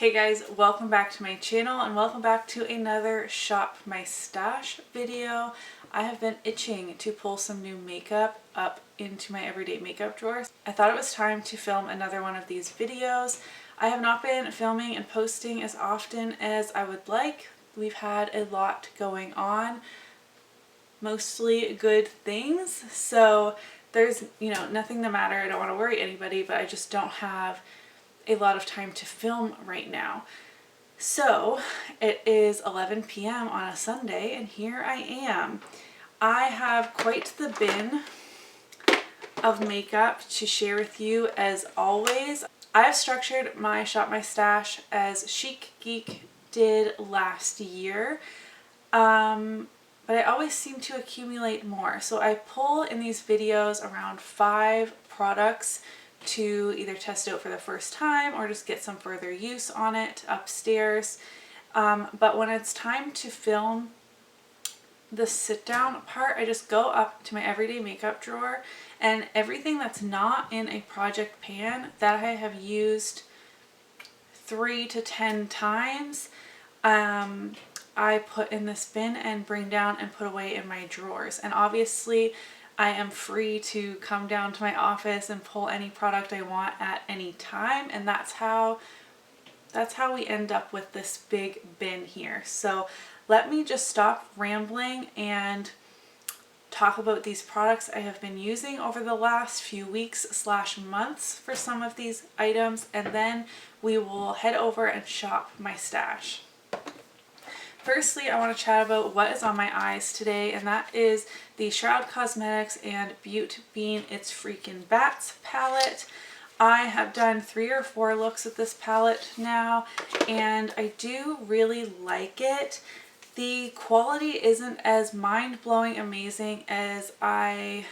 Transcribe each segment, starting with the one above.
Hey guys, welcome back to my channel and welcome back to another Shop My Stash video. I have been itching to pull some new makeup up into my everyday makeup drawer. I thought it was time to film another one of these videos. I have not been filming and posting as often as I would like. We've had a lot going on, mostly good things. So there's, nothing the matter. I don't want to worry anybody, but I just don't have a lot of time to film right now. So it is 11 p.m. on a Sunday and here I am. I have quite the bin of makeup to share with you as always. I have structured my Shop My Stash as Chic Geek did last year, but I always seem to accumulate more. So I pull in these videos around 5 products to either test out for the first time or just get some further use on it upstairs. But when it's time to film the sit down part, I just go up to my everyday makeup drawer and everything that's not in a project pan that I have used 3 to 10 times, I put in this bin and bring down and put away in my drawers. And obviously I am free to come down to my office and pull any product I want at any time, and that's how we end up with this big bin here. So let me just stop rambling and talk about these products I have been using over the last few weeks / months for some of these items, and then we will head over and shop my stash. Firstly, I want to chat about what is on my eyes today, and that is the Shroud Cosmetics and BeautBean It's Freakin Bats palette. I have done 3 or 4 looks at this palette now, and I do really like it. The quality isn't as mind-blowing amazing as I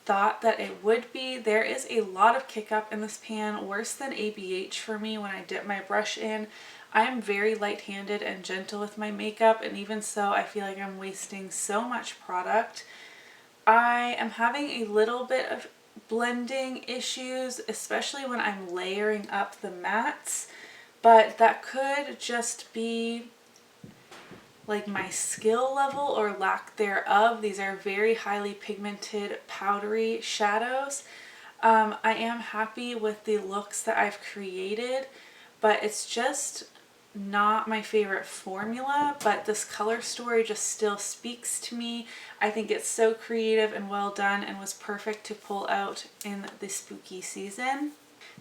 thought that it would be. There is a lot of kick up in this pan, worse than ABH for me when I dip my brush in. I am very light-handed and gentle with my makeup, and even so I feel like I'm wasting so much product. I am having a little bit of blending issues, especially when I'm layering up the mattes, but that could just be like my skill level or lack thereof. These are very highly pigmented powdery shadows. I am happy with the looks that I've created, but it's just not my favorite formula. But this color story just still speaks to me. I think it's so creative and well done and was perfect to pull out in the spooky season.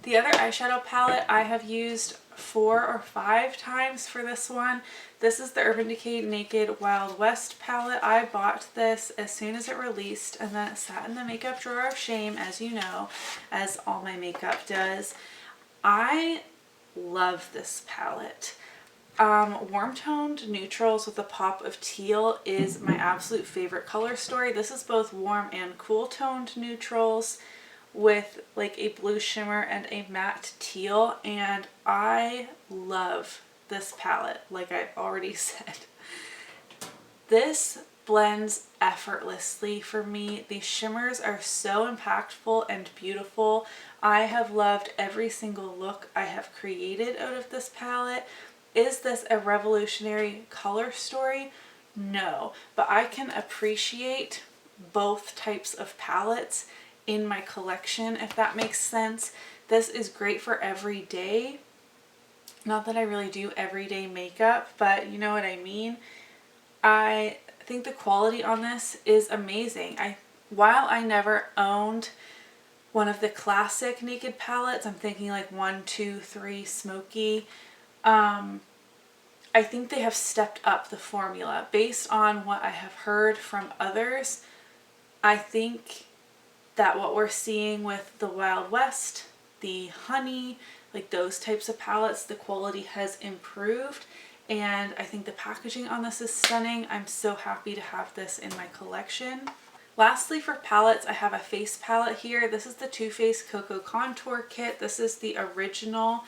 The other eyeshadow palette I have used 4 or 5 times for this one. This is the Urban Decay Naked Wild West palette. I bought this as soon as it released and then it sat in the makeup drawer of shame, as you know, as all my makeup does. I love this palette. Warm toned neutrals with a pop of teal is my absolute favorite color story. This is both warm and cool toned neutrals with like a blue shimmer and a matte teal, and I love this palette, like I've already said. This blends effortlessly for me. These shimmers are so impactful and beautiful. I have loved every single look I have created out of this palette. Is this a revolutionary color story? No, but I can appreciate both types of palettes in my collection, if that makes sense. This is great for every day. Not that I really do everyday makeup, but you know what I mean. I think the quality on this is amazing. While I never owned one of the classic Naked palettes, I'm thinking like 1, 2, 3 Smoky, I think they have stepped up the formula based on what I have heard from others. I think that what we're seeing with the Wild West, the Honey, like those types of palettes, the quality has improved, and I think the packaging on this is stunning. I'm so happy to have this in my collection. Lastly, for palettes, I have a face palette here. This is the Too Faced Cocoa Contour Kit. This is the original.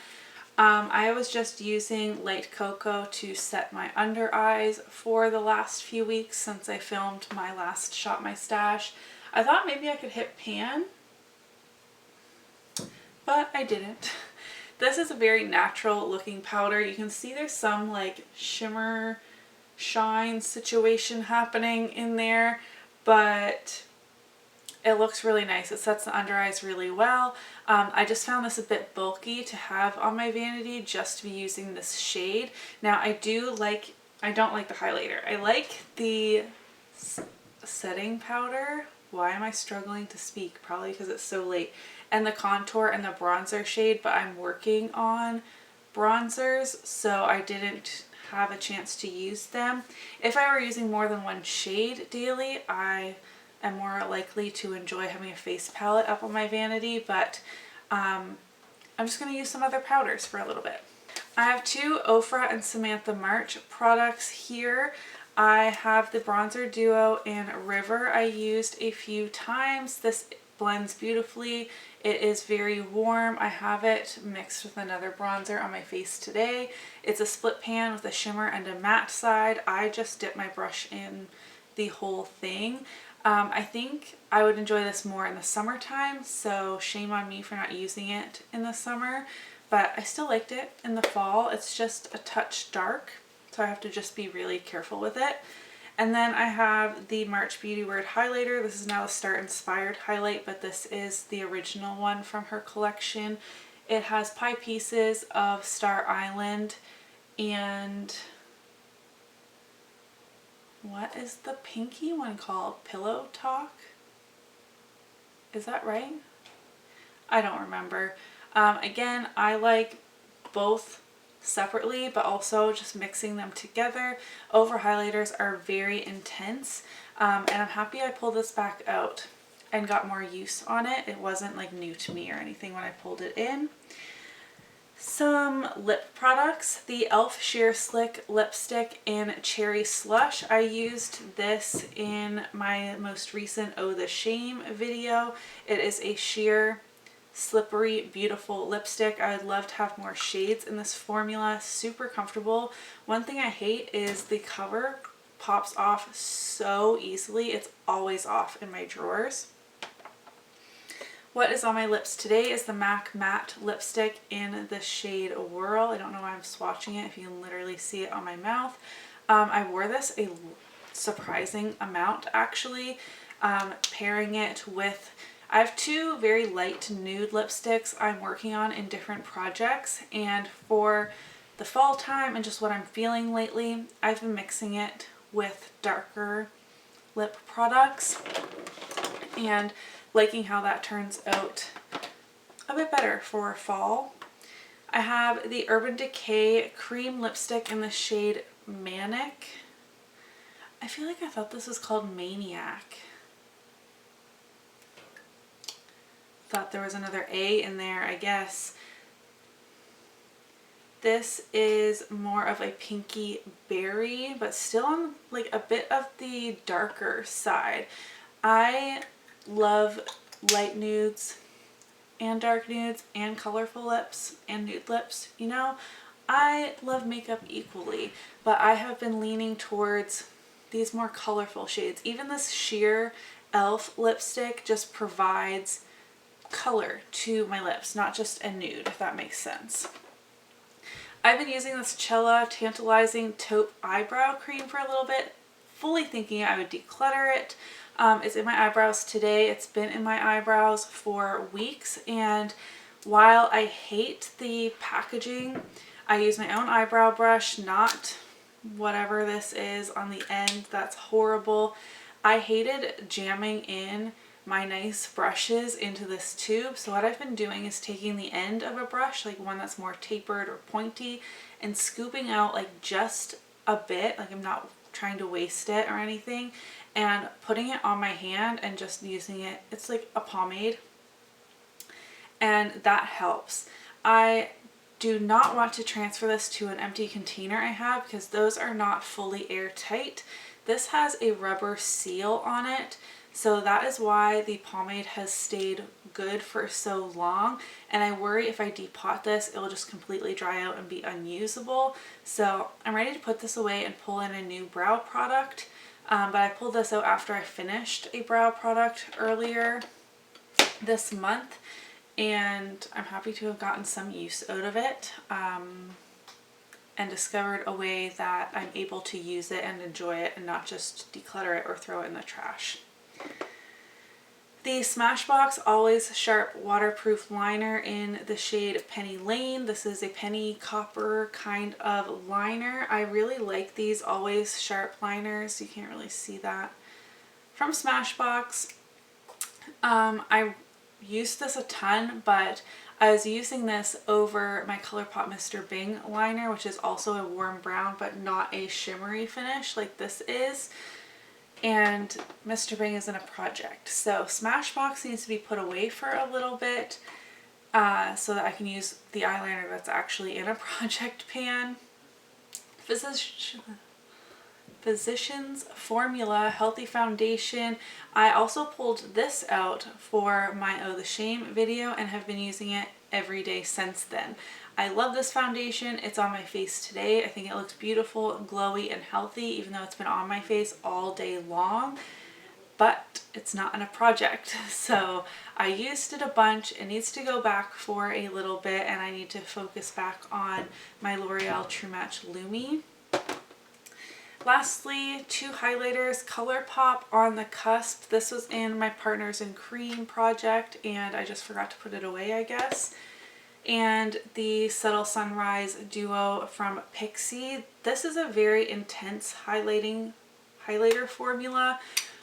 I was just using light cocoa to set my under eyes for the last few weeks since I filmed my last Shop My Stash. I thought maybe I could hit pan, but I didn't. This is a very natural looking powder. You can see there's some like shimmer shine situation happening in there, but it looks really nice. It sets the under eyes really well. I just found this a bit bulky to have on my vanity just to be using this shade. Now I don't like the highlighter. I like the setting powder. Why am I struggling to speak? Probably because it's so late. And the contour and the bronzer shade, but I'm working on bronzers, so I didn't have a chance to use them. If I were using more than one shade daily, I am more likely to enjoy having a face palette up on my vanity, but I'm just going to use some other powders for a little bit. I have two Ofra and Samantha March products here. I have the bronzer duo in River. I used a few times. This blends beautifully. It is very warm. I have it mixed with another bronzer on my face today. It's a split pan with a shimmer and a matte side. I just dip my brush in the whole thing. I think I would enjoy this more in the summertime, so shame on me for not using it in the summer, but I still liked it in the fall. It's just a touch dark, so I have to just be really careful with it. And then I have the March Beauty Word highlighter. This is now the Star Inspired highlight, but this is the original one from her collection. It has pie pieces of Star Island and what is the pinky one called? Pillow Talk? Is that right? I don't remember. Again, I like both separately, but also just mixing them together. Over highlighters are very intense, and I'm happy I pulled this back out and got more use on it. It wasn't like new to me or anything when I pulled it in. Some lip products, the e.l.f. Sheer Slick Lipstick in Cherry Slush. I used this in my most recent Oh the Shame video. It is a sheer, slippery, beautiful lipstick. I would love to have more shades in this formula. Super comfortable. One thing I hate is the cover pops off so easily. It's always off in my drawers. What is on my lips today is the MAC Matte Lipstick in the shade Whirl. I don't know why I'm swatching it if you can literally see it on my mouth. I wore this a surprising amount actually, pairing it with, I have two very light nude lipsticks I'm working on in different projects, and for the fall time and just what I'm feeling lately, I've been mixing it with darker lip products and liking how that turns out a bit better for fall. I have the Urban Decay cream lipstick in the shade Manic. I feel like I thought this was called Maniac. Thought there was another A in there, I guess. This is more of a pinky berry, but still on like a bit of the darker side. I love light nudes and dark nudes and colorful lips and nude lips. You know, I love makeup equally, but I have been leaning towards these more colorful shades. Even this sheer e.l.f. lipstick just provides color to my lips, not just a nude, if that makes sense. I've been using this Chella Tantalizing Taupe Eyebrow Cream for a little bit, fully thinking I would declutter it. It's in my eyebrows today. It's been in my eyebrows for weeks, and while I hate the packaging, I use my own eyebrow brush, not whatever this is on the end. That's horrible. I hated jamming in my nice brushes into this tube, so what I've been doing is taking the end of a brush, like one that's more tapered or pointy, and scooping out like just a bit, like I'm not trying to waste it or anything, and putting it on my hand and just using it. It's like a pomade, and that helps. I do not want to transfer this to an empty container I have because those are not fully airtight. This has a rubber seal on it, so that is why the pomade has stayed good for so long, and I worry if I depot this, it will just completely dry out and be unusable. So I'm ready to put this away and pull in a new brow product, but I pulled this out after I finished a brow product earlier this month, and I'm happy to have gotten some use out of it, and discovered a way that I'm able to use it and enjoy it and not just declutter it or throw it in the trash. The Smashbox Always Sharp Waterproof Liner in the shade Penny Lane. This is a penny copper kind of liner. I really like these Always Sharp liners. You can't really see that. From Smashbox. I used this a ton, but I was using this over my ColourPop Mr. Bing liner, which is also a warm brown, but not a shimmery finish like this is. And Mr. Bing is in a project. So Smashbox needs to be put away for a little bit so that I can use the eyeliner that's actually in a project pan. Physicians Formula Healthy Foundation. I also pulled this out for my Oh the Shame video and have been using it every day since then. I love this foundation. It's on my face today. I think it looks beautiful, glowy, and healthy, even though it's been on my face all day long. But it's not in a project. So I used it a bunch. It needs to go back for a little bit, and I need to focus back on my L'Oreal True Match Lumi. Lastly, two highlighters, ColourPop On the Cusp. This was in my Partners in Cream project, and I just forgot to put it away, I guess. And the Subtle Sunrise Duo from Pixi. This is a very intense highlighter formula,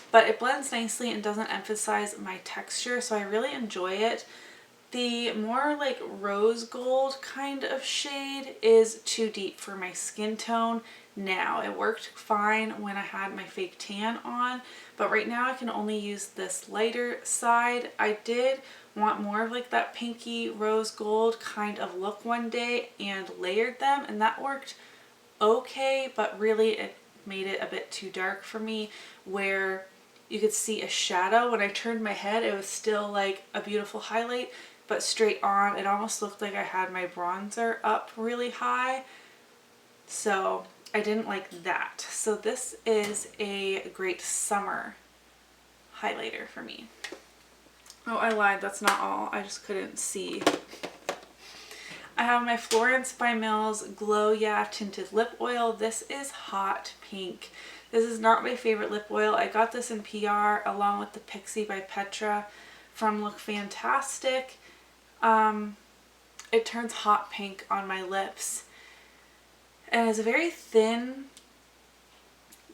but it blends nicely and doesn't emphasize my texture, so I really enjoy it. The more like rose gold kind of shade is too deep for my skin tone now. It worked fine when I had my fake tan on, but right now I can only use this lighter side. I did want more of like that pinky rose gold kind of look one day and layered them, and that worked okay, but really it made it a bit too dark for me, where you could see a shadow. When I turned my head, it was still like a beautiful highlight, but straight on it almost looked like I had my bronzer up really high, so I didn't like that. So this is a great summer highlighter for me. Oh, I lied, that's not all. I just couldn't see. I have my Florence by Mills Glow Yeah Tinted Lip Oil. This is hot pink. This is not my favorite lip oil. I got this in PR along with the Pixi by Petra from Look Fantastic. It turns hot pink on my lips. And it's a very thin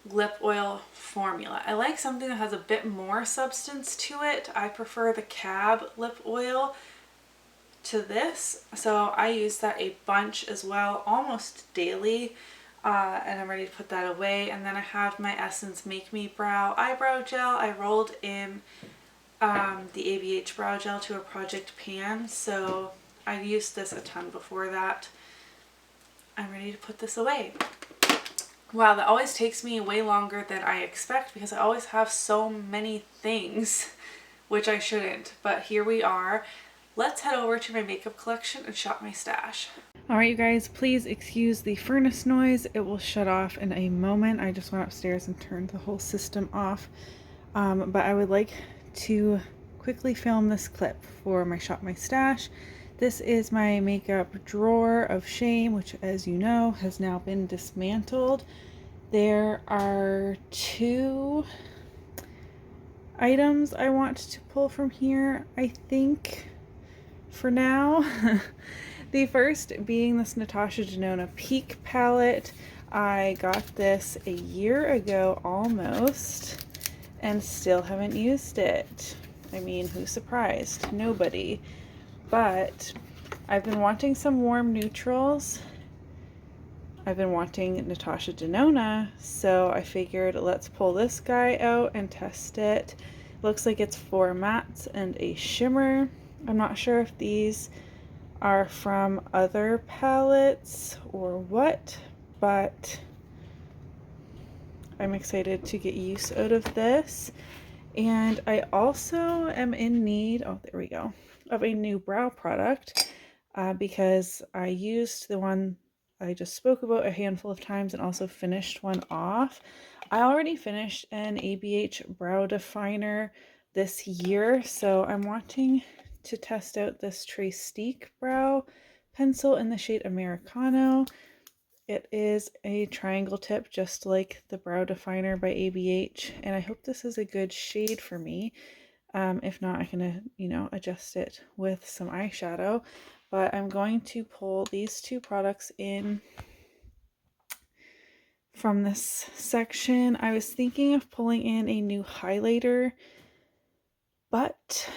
lip oil formula. I like something that has a bit more substance to it. I prefer the Cab lip oil to this, so I use that a bunch as well, almost daily, and I'm ready to put that away. And then I have my Essence Make Me Brow Eyebrow Gel. I rolled in the ABH Brow Gel to a project pan, so I used this a ton before that. I'm ready to put this away. Wow, that always takes me way longer than I expect because I always have so many things, which I shouldn't, but here we are. Let's head over to my makeup collection and shop my stash. Alright you guys, please excuse the furnace noise. It will shut off in a moment. I just went upstairs and turned the whole system off. But I would like to quickly film this clip for my shop my stash. This is my makeup drawer of shame, which, as you know, has now been dismantled. There are two items I want to pull from here, I think, for now. The first being this Natasha Denona Peak palette. I got this a year ago almost and still haven't used it. I mean, who's surprised? Nobody. But I've been wanting some warm neutrals. I've been wanting Natasha Denona, so I figured let's pull this guy out and test it. Looks like it's 4 mattes and a shimmer. I'm not sure if these are from other palettes or what, but I'm excited to get use out of this. And I also am in need, oh there we go, of a new brow product because I used the one I just spoke about a handful of times and also finished one off. I already finished an ABH brow definer this year, so I'm wanting to test out this Trace brow pencil in the shade Americano. It is a triangle tip just like the Brow Definer by ABH, and I hope this is a good shade for me. If not, I can, adjust it with some eyeshadow. But I'm going to pull these two products in from this section. I was thinking of pulling in a new highlighter, but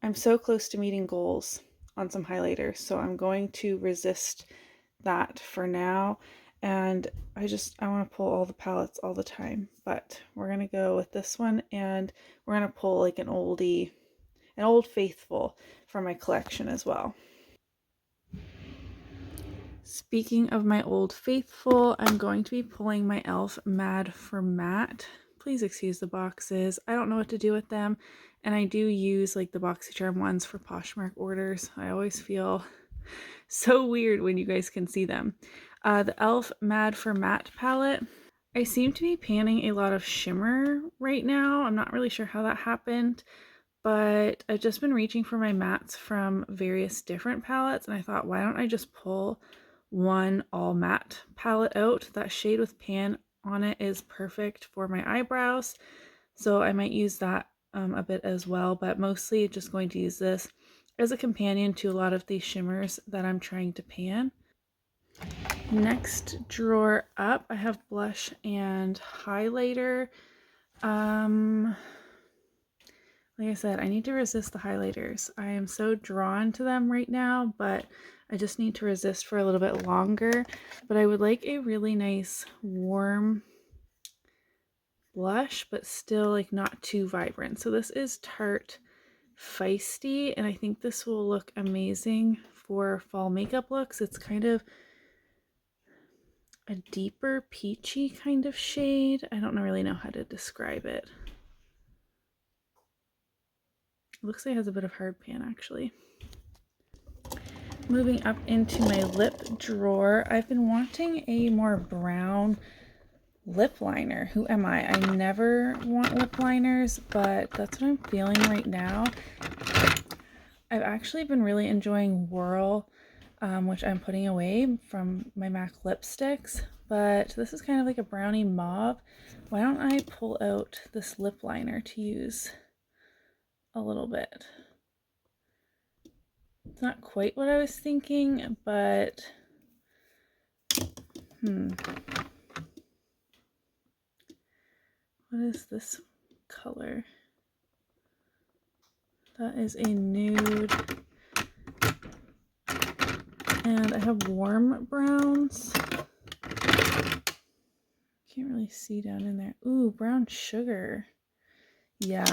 I'm so close to meeting goals on some highlighters, so I'm going to resist that for now. And I want to pull all the palettes all the time, but we're going to go with this one, and we're going to pull like an old faithful from my collection as well. Speaking of my old faithful, I'm going to be pulling my e.l.f. Mad for Matte. Please excuse the boxes. I don't know what to do with them, and I do use like the BoxyCharm ones for Poshmark orders. I always feel so weird when you guys can see them. The e.l.f. Mad for Matte palette. I seem to be panning a lot of shimmer right now. I'm not really sure how that happened, but I've just been reaching for my mattes from various different palettes, and I thought, why don't I just pull one all matte palette out? That shade with pan on it is perfect for my eyebrows, so I might use that a bit as well, but mostly just going to use this as a companion to a lot of these shimmers that I'm trying to pan. Next drawer up, I have blush and highlighter. Like I said, I need to resist the highlighters. I am so drawn to them right now, but I just need to resist for a little bit longer. But I would like a really nice warm blush, but still like not too vibrant. So this is Tarte Feisty, and I think this will look amazing for fall makeup looks. It's kind of a deeper peachy kind of shade. I don't really know how to describe it. It looks like it has a bit of hard pan actually. Moving up into my lip drawer, I've been wanting a more brown lip liner. Who am I? I never want lip liners, but that's what I'm feeling right now. I've actually been really enjoying Whirl, which I'm putting away from my MAC lipsticks, but this is kind of like a brownie mauve. Why don't I pull out this lip liner to use a little bit? It's not quite what I was thinking, but what is this color? That is a nude. And I have warm browns. Can't really see down in there. Ooh, brown sugar. Yeah.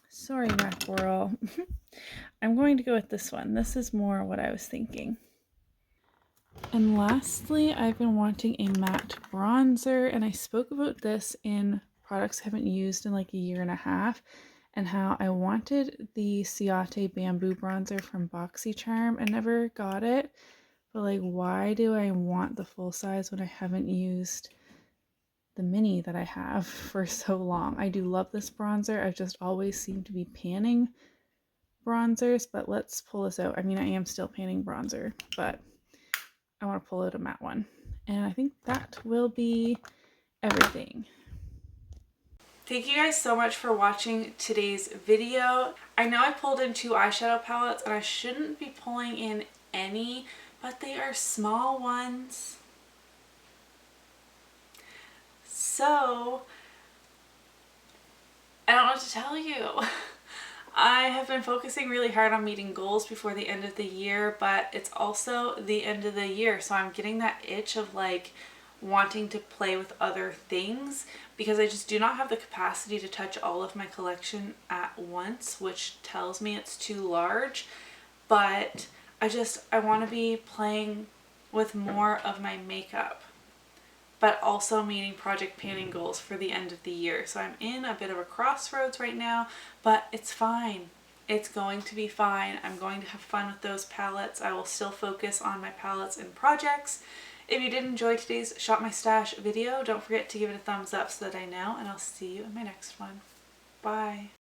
Sorry, MAC Whirl. I'm going to go with this one. This is more what I was thinking. And lastly, I've been wanting a matte bronzer, and I spoke about this in products I haven't used in like a year and a half, and how I wanted the Ciate bamboo bronzer from BoxyCharm and never got it. But like, why do I want the full size when I haven't used the mini that I have for so long? I do love this bronzer. I've just always seemed to be panning bronzers, but let's pull this out. I mean, I am still panning bronzer, but I want to pull out a matte one. And I think that will be everything. Thank you guys so much for watching today's video. I know I pulled in 2 eyeshadow palettes, and I shouldn't be pulling in any, but they are small ones. So, I don't know what to tell you. I have been focusing really hard on meeting goals before the end of the year, but it's also the end of the year, so I'm getting that itch of like wanting to play with other things, because I just do not have the capacity to touch all of my collection at once, which tells me it's too large. But I want to be playing with more of my makeup, but also meeting project panning goals for the end of the year. So I'm in a bit of a crossroads right now, but it's fine. It's going to be fine. I'm going to have fun with those palettes. I will still focus on my palettes and projects. If you did enjoy today's Shop My Stash video, don't forget to give it a thumbs up so that I know, and I'll see you in my next one. Bye.